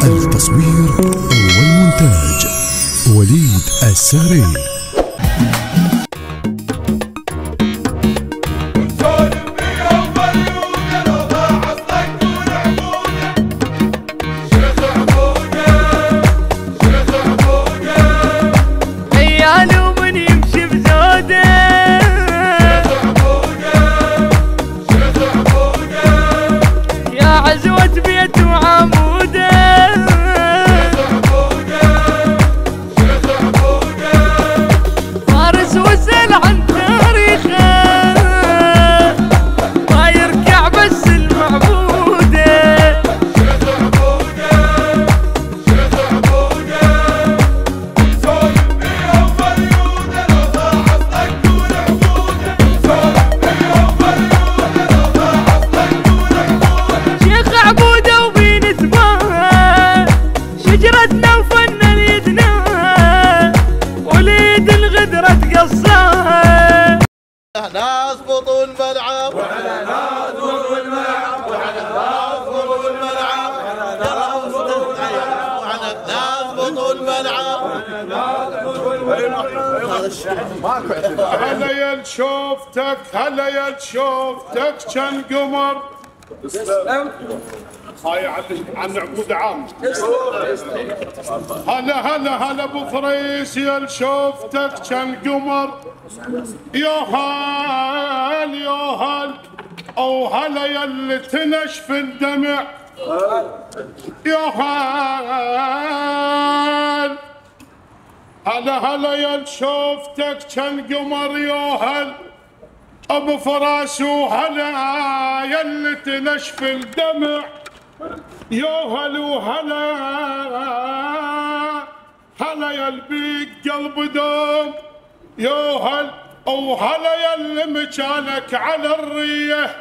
التصوير والمونتاج وليد الساري. ناس بطول الملعب وعلى ناس بطول الملعب وعلى ناس بطول الملعب وعلى ناس بطول الملعب. هلا يا شوفتك هلا يا شوفتك كان قمر. هاي عن عقود عام. هلا ابو فريس يا شوفتك كان قمر. يا هال او هلا يا اللي تنشف الدمع. يا هلا يا شوفتك كان قمر. يا هل ابو فراس وهلا يا اللي تنشف الدمع. يا هل وهلا هلا يا البيك قلب دوم. يا هل او هلا يا اللي مكانك على الريه.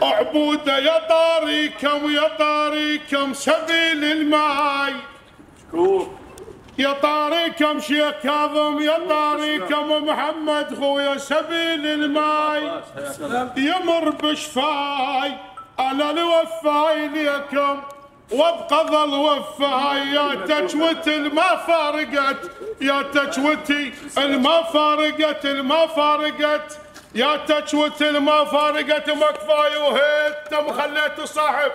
عبوده يا طاريكم سبيل الماي. يا طاريكم شيخ كاظم يا طاريكم محمد خويا سبيل الماي. يمر بشفاي انا الوفاي ليكم وابقى ظل وفاي. يا تجوتي ما فارقت يا تجوتي ما فارقت يا تجوتي ما فارقت. ما كفايه وهيتم خليت صاحب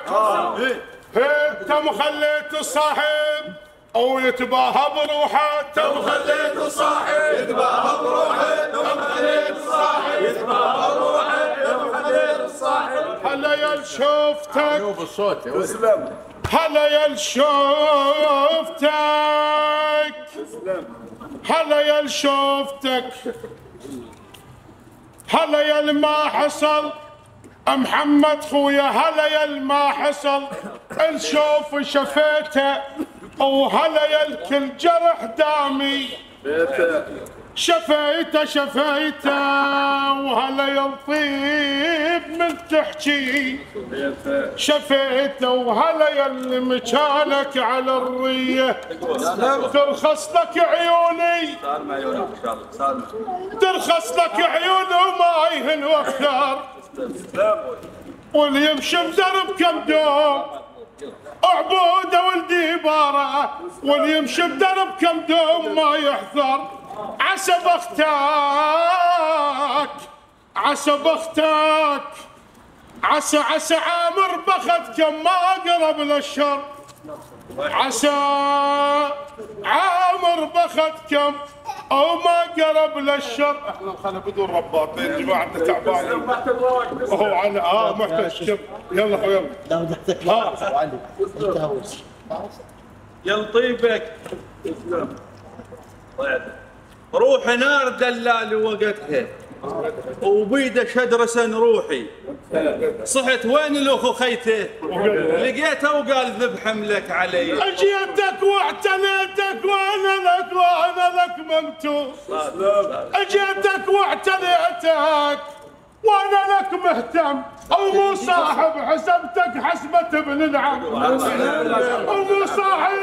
هيتم خليت صاحب او يتباهى بروحه. تم خليت صاحب يتباهى بروحه. تم خليت صاحب يتباهى بروحه. تم خليت صاحب. هلا يا شوفتك بالصوت يا اسلم. هلا يا شوفتك هلا يا شوفتك هلا يا ما حصل محمد خويا. هلا يا ما حصل نشوف شفيته. وهلا يا الكل جرح دامي شفيته. وهلا يا الطيب من تحكي شفيته. وهلا يا اللي مكانك على الريه. ترخص لك عيوني ترخص لك عيوني وما يهن واكثر. واللي يمشي بدرب كم دوم عبوده ولدي باره. واللي يمشي بدرب كم دوم ما يحذر. عسى بختك عسى عامر بختكم ما اقرب للشر. عسى عامر بختكم او ما قرب للشر. احنا خلنا بدون رباطين جماعتنا تعبانين. هو انا محتاج. يلا يلا يا لطيفك روح نار دلال وقتها وبيده شدرسن روحي. صحت وين الاخو خيته لقيته وقال ذبح حملك علي. اجيتك واعتنيتك وانا لك ممتوح. اجيتك واعتنيتك وانا لك مهتم. او مو صاحب حسبتك حسبة ابن العم. او مو صاحب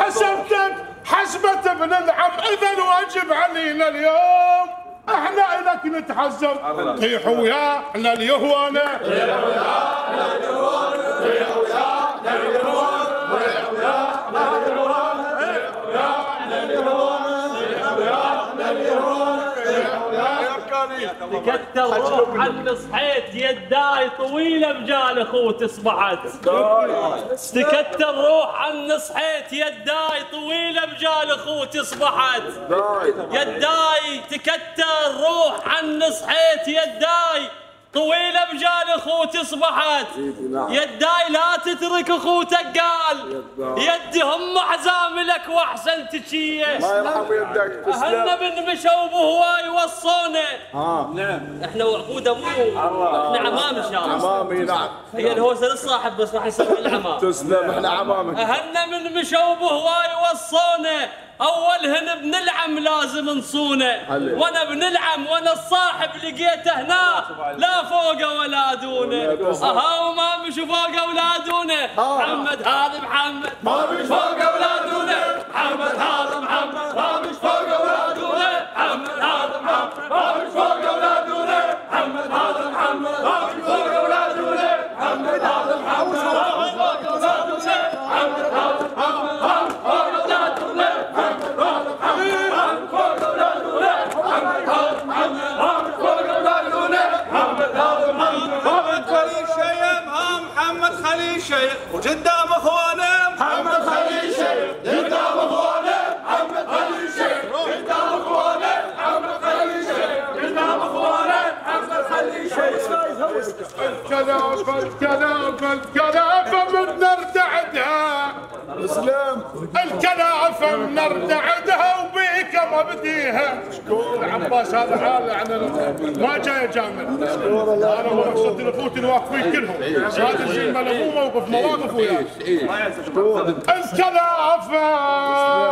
حسبتك حسبة ابن العم. اذا واجب علينا اليوم احنا الك نتحزم. طيحوا ويانا اليهوانه، تكتر روح عني صحيت يداي طويله بجال اخوتي اصبحت. تكتر روح عني صحيت يداي طويله بجال اخوتي اصبحت. يداي تكتر روح عني صحيت يداي طويله بجال اخوتي اصبحت. يداي لا تترك اخوتك قال يدي هم عزام لك واحسن تشيه. ما يرحم يدك. اهلنا بن مشوا بهواي وصونا. نعم احنا وعقوده مو احنا عمام ان شاء الله. عمامي نعم. هي الهوسه للصاحب بس راح يسمع العمام. تسلم احنا عمامك. اهلنا من مشوا بهواي وصونا. اولهن بنلعم لازم نصونه. وانا بنلعم وانا الصاحب لقيته هنا لا فوقه ولا دونه. اها وما مش فوقه ولا دونه. محمد هذا محمد ما مش فوقه ولا دونه. محمد هذا محمد ما مش فوقه ولا دونه. محمد هذا محمد ما مش فوقه ولا دونه. محمد هذا محمد ما مش فوقه ولا دونه. محمد هذا محمد ما مش فوقه ولا دونه. محمد هذا محمد ما مش فوقه ولا دونه. محمد خليل شيخ وقدام اخوانه. محمد خليل شيخ قدام اخوانه. محمد خليل شيخ قدام اخوانه. محمد خليل شيخ قدام اخوانه. محمد خليل شيخ. الكلافه من نردعدها. اسلام. الكلافه من نردعدها وبيك مبديها. العباس هذا حاله عن ما جاي جامل. انا مقصد الفوت الواقفين كلهم. هذا الشيء مو موقف مواقف وياك. الكلافه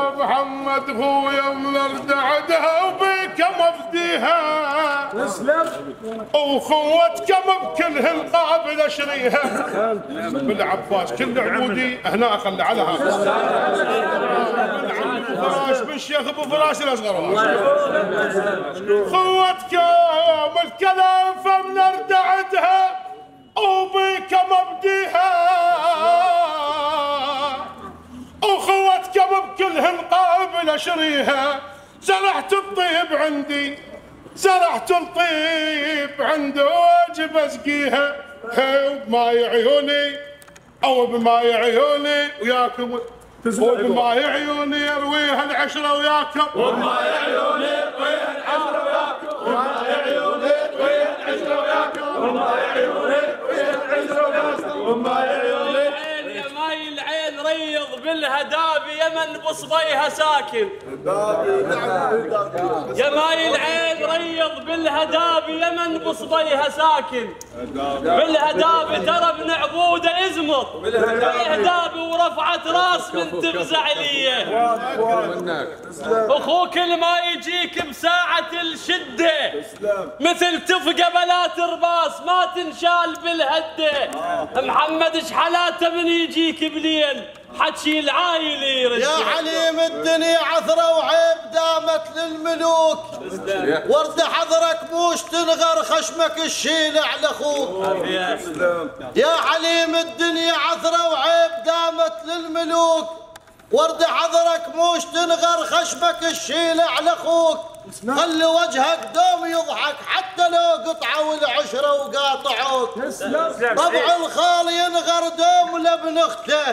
محمد خويا من نردعدها وبيك مبديها. وخوتك بكل هالقابل اشريها. بالعباس كل عودي هنا خلي على هذا. فراش بالشيخ ابو فراش الاصغر. خوتك الكلافه من اردعتها وبيك مبديها. وخوتك بكل هالقابل اشريها. زرعت الطيب عندي زرعت الطيب عند واجب اسقيها. بماي عيوني او بماي عيوني وياكم. وبماي عيوني ارويها العشره وياكم. وبماي عيوني ارويها العشره وياكم. وبماي عيوني ارويها العشره وياكم. وبماي عيوني ارويها العشره وياكم. وبماي عيوني يا ماي العين ريض بالهداب يمن بصبيها ساكن. يا ماي العين ريض بالهداب يمن بصبيها ساكن. بالهداب ترى ابن عبوده ازمط. بالهداب ورفعت راس من تفزع ليه. اخوك ما يجيك بساعة الشدة مثل تفقه بلا ترباس ما تنشال بالهده. محمد شحالاته من يجيك بليل حكي العايل يرد. يا عليم الدنيا عثرة وعيب دامت للملوك. ورد حضرك موش تنغر خشمك الشيل على اخوك. يا عليم الدنيا عثرة وعيب دامت للملوك. ورد حضرك موش تنغر خشمك الشيل على اخوك. خلي وجهك دوم يضحك حتى لو قطعوا العشرة وقاطعوك. طبع الخال ينغر دوم لابن اخته.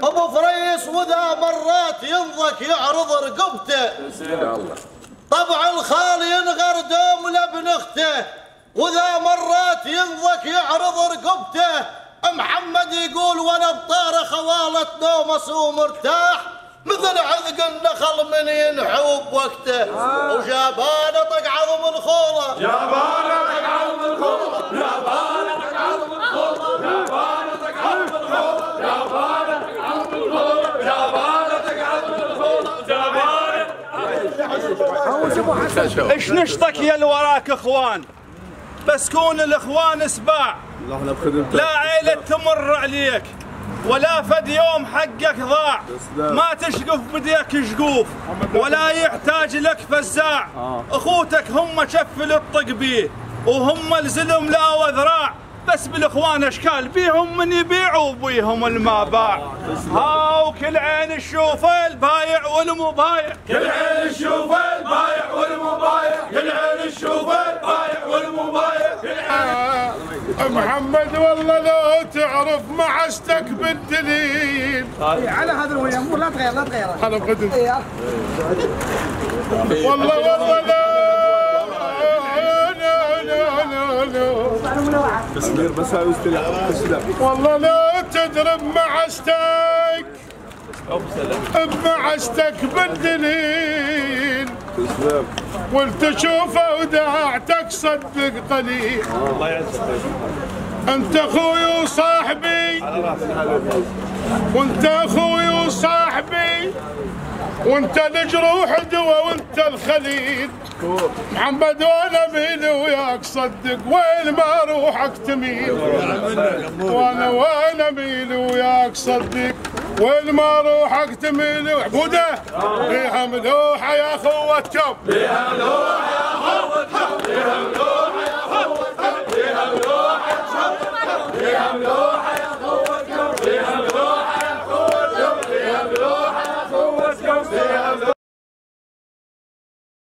ابو فريس وذا مرات ينضك يعرض رقبته. طبع الخال ينغر دوم لابن اخته وذا مرات ينضك يعرض رقبته. محمد يقول وانا بطاره خوالة نوم اصوم مرتاح مثل عذق النخل من ينحوب وقته. وجابانه طق عظم الخوله. جابانه طق عظم الخوله. جابانه طق عظم الخوله. جابانه طق عظم الخوله. جابانه طق عظم الخوله. جابانه طق عظم الخوله. جابانه. ايش نشطك يا اللي وراك اخوان؟ بس كون الاخوان اسباع لا عيلة تمر عليك. ولا فد يوم حقك ضاع، ما تشقف بديك شقوف ولا يحتاج لك فزاع. اخوتك هم شف الطق بيه وهم الزلم لا وذراع، بس بالاخوان اشكال بيهم من يبيع وبيهم الما باع. هاو كل عين تشوف البايع والمبايع، كل عين تشوف البايع والمبايع، كل عين تشوف البايع والمبايع. محمد والله لو تعرف معشتك بالدليل. على هذا الويم لا تغير لا تغير. انا بقدر والله والله لا تضرب معشتك بمعشتك بالدليل، والتشوفه وداعتك صدق قليل. انت اخوي وصاحبي وانت اخوي وصاحبي وانت الجروح دوا وانت الخليل. محمد وانا ميل وياك صدق وين ما روحك تميل، وانا ميل وياك صدق وين ما روحك تميل. عبوده بيها ملوحه يا اخوتكم، بيها ملوحه